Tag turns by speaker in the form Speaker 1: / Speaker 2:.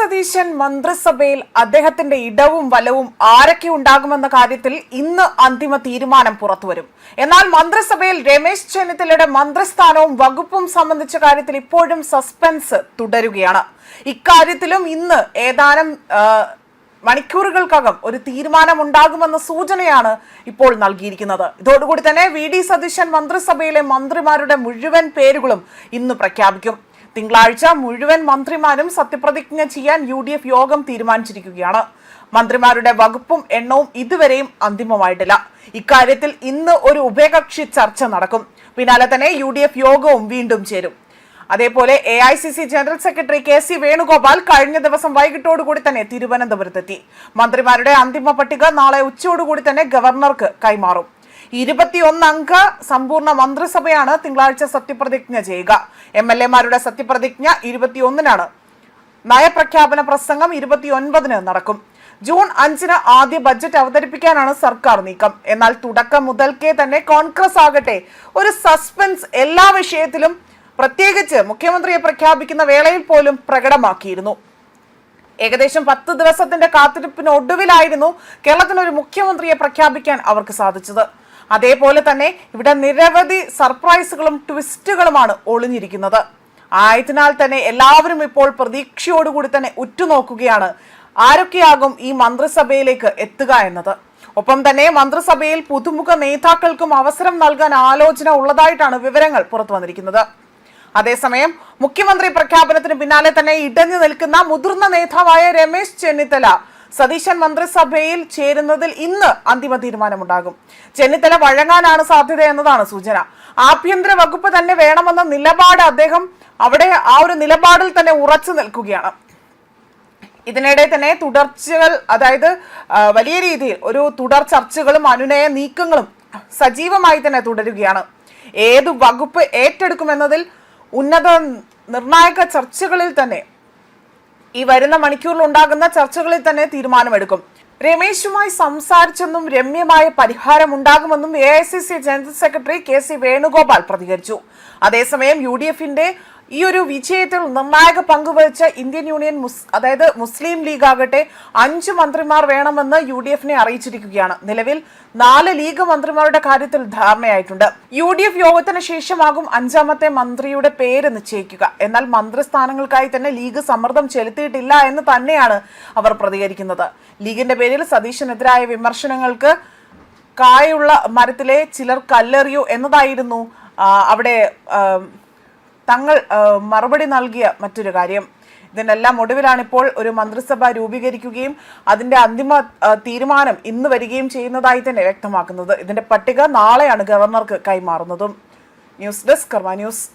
Speaker 1: സതീശൻ മന്ത്രിസഭയിൽ അദ്ദേഹത്തിന്റെ ഇടവും വലവും ആരൊക്കെ ഉണ്ടാകുമെന്ന കാര്യത്തിൽ ഇന്ന് അന്തിമ തീരുമാനം പുറത്തുവരും. എന്നാൽ മന്ത്രിസഭയിൽ രമേശ് ചെന്നിത്തലയുടെ മന്ത്രിസ്ഥാനവും വകുപ്പും സംബന്ധിച്ച കാര്യത്തിൽ ഇപ്പോഴും സസ്പെൻസ് തുടരുകയാണ്. ഇക്കാര്യത്തിലും ഇന്ന് ഏതാനും മണിക്കൂറുകൾക്കകം ഒരു തീരുമാനം ഉണ്ടാകുമെന്ന സൂചനയാണ് ഇപ്പോൾ നൽകിയിരിക്കുന്നത്. ഇതോടുകൂടി തന്നെ വി സതീശൻ മന്ത്രിസഭയിലെ മന്ത്രിമാരുടെ മുഴുവൻ പേരുകളും ഇന്ന് പ്രഖ്യാപിക്കും. തിങ്കളാഴ്ച മുഴുവൻ മന്ത്രിമാരും സത്യപ്രതിജ്ഞ ചെയ്യാൻ UDF യോഗം തീരുമാനിച്ചിരിക്കുകയാണ്. മന്ത്രിമാരുടെ വകുപ്പും എണ്ണവും ഇതുവരെയും അന്തിമമായിട്ടില്ല. ഇക്കാര്യത്തിൽ ഇന്ന് ഒരു ഉഭയകക്ഷി ചർച്ച നടക്കും. പിന്നാലെ തന്നെ UDF യോഗവും വീണ്ടും ചേരും. അതേപോലെ AICC general secretary KC Venugopal കഴിഞ്ഞ ദിവസം വൈകിട്ടോടുകൂടി തന്നെ തിരുവനന്തപുരത്തെത്തി. മന്ത്രിമാരുടെ അന്തിമ പട്ടിക നാളെ ഉച്ചയോടുകൂടി തന്നെ ഗവർണർക്ക് കൈമാറും. 21 അംഗ സമ്പൂർണ്ണ മന്ത്രിസഭയാണ് തിങ്കളാഴ്ച സത്യപ്രതിജ്ഞ ചെയ്യുക. MLA മാരുടെ സത്യപ്രതിജ്ഞ 21-നാണ്. നയപ്രഖ്യാപന പ്രസംഗം 29-ന് നടക്കും. ജൂൺ 5-ന് ആദ്യ ബജറ്റ് അവതരിപ്പിക്കാനാണ് സർക്കാർ നീക്കം. എന്നാൽ തുടക്കം മുതൽക്കേ തന്നെ കോൺഗ്രസ് ആകട്ടെ ഒരു സസ്പെൻസ് എല്ലാ വിഷയത്തിലും പ്രത്യേകിച്ച് മുഖ്യമന്ത്രിയെ പ്രഖ്യാപിക്കുന്ന വേളയിൽ പോലും പ്രകടമാക്കിയിരുന്നു. ഏകദേശം 10 ദിവസത്തിന്റെ കാത്തിരിപ്പിനൊടുവിലായിരുന്നു കേരളത്തിന് ഒരു മുഖ്യമന്ത്രിയെ പ്രഖ്യാപിക്കാൻ അവർക്ക് സാധിച്ചത്. അതേപോലെ തന്നെ ഇവിടെ നിരവധി സർപ്രൈസുകളും ട്വിസ്റ്റുകളുമാണ് ഒളിഞ്ഞിരിക്കുന്നത്. ആയതിനാൽ തന്നെ എല്ലാവരും ഇപ്പോൾ പ്രതീക്ഷയോടുകൂടി തന്നെ ഉറ്റുനോക്കുകയാണ് ആരൊക്കെയാകും ഈ മന്ത്രിസഭയിലേക്ക് എത്തുക എന്നത്. ഒപ്പം തന്നെ മന്ത്രിസഭയിൽ പുതുമുഖ നേതാക്കൾക്കും അവസരം നൽകാൻ ആലോചന ഉള്ളതായിട്ടാണ് വിവരങ്ങൾ പുറത്തു വന്നിരിക്കുന്നത്. അതേസമയം മുഖ്യമന്ത്രി പ്രഖ്യാപനത്തിന് പിന്നാലെ തന്നെ ഇടഞ്ഞു നിൽക്കുന്ന മുതിർന്ന നേതാവായ രമേശ് ചെന്നിത്തല സതീശൻ മന്ത്രിസഭയിൽ ചേരുന്നതിൽ ഇന്ന് അന്തിമ തീരുമാനമുണ്ടാകും. ചെന്നിത്തല വഴങ്ങാനാണ് സാധ്യത എന്നതാണ് സൂചന. ആഭ്യന്തര വകുപ്പ് തന്നെ വേണമെന്ന നിലപാട് അദ്ദേഹം അവിടെ ആ ഒരു നിലപാടിൽ തന്നെ ഉറച്ചു നിൽക്കുകയാണ്. ഇതിനിടെ തന്നെ തുടർച്ചകൾ, അതായത് വലിയ രീതിയിൽ ഒരു തുടർ ചർച്ചകളും അനുനയ നീക്കങ്ങളും സജീവമായി തന്നെ തുടരുകയാണ്. ഏതു വകുപ്പ് ഏറ്റെടുക്കുമെന്നതിൽ ഉന്നത നിർണായക ചർച്ചകളിൽ തന്നെ ഈ വരുന്ന മണിക്കൂറിൽ ഉണ്ടാകുന്ന ചർച്ചകളിൽ തന്നെ തീരുമാനമെടുക്കും. രമേശുമായി സംസാരിച്ചെന്നും രമ്യമായ പരിഹാരം ഉണ്ടാകുമെന്നും AICC general secretary KC Venugopal പ്രതികരിച്ചു. അതേസമയം UDFന്റെ ഈ ഒരു വിജയത്തിൽ നിർണായക പങ്കുവഹിച്ച ഇന്ത്യൻ യൂണിയൻ അതായത് മുസ്ലിം ലീഗ് ആകട്ടെ 5 മന്ത്രിമാർ വേണമെന്ന് UDFനെ അറിയിച്ചിരിക്കുകയാണ്. നിലവിൽ 4 ലീഗ് മന്ത്രിമാരുടെ കാര്യത്തിൽ ധാരണയായിട്ടുണ്ട്. UDF യോഗത്തിന് ശേഷമാകും 5ാമത്തെ മന്ത്രിയുടെ പേര് നിശ്ചയിക്കുക. എന്നാൽ മന്ത്രിസ്ഥാനങ്ങൾക്കായി തന്നെ ലീഗ് സമ്മർദ്ദം ചെലുത്തിയിട്ടില്ല എന്ന് തന്നെയാണ് അവർ പ്രതികരിക്കുന്നത്. ലീഗിന്റെ പേരിൽ സതീശനെതിരായ വിമർശനങ്ങൾക്ക് കായുള്ള മരത്തിലെ ചിലർ കല്ലെറിയൂ എന്നതായിരുന്നു അവിടെ തങ്ങൾ മറുപടി നൽകിയ മറ്റൊരു കാര്യം. ഇതിനെല്ലാം ഒടുവിലാണ് ഇപ്പോൾ ഒരു മന്ത്രിസഭ രൂപീകരിക്കുകയും അതിന്റെ അന്തിമ തീരുമാനം ഇന്ന് വരികയും ചെയ്യുന്നതായി തന്നെ വ്യക്തമാക്കുന്നത്. ഇതിന്റെ പട്ടിക നാളെയാണ് ഗവർണർക്ക് കൈമാറുന്നതും. ന്യൂസ് ഡെസ്ക് കർമ്മ ന്യൂസ്.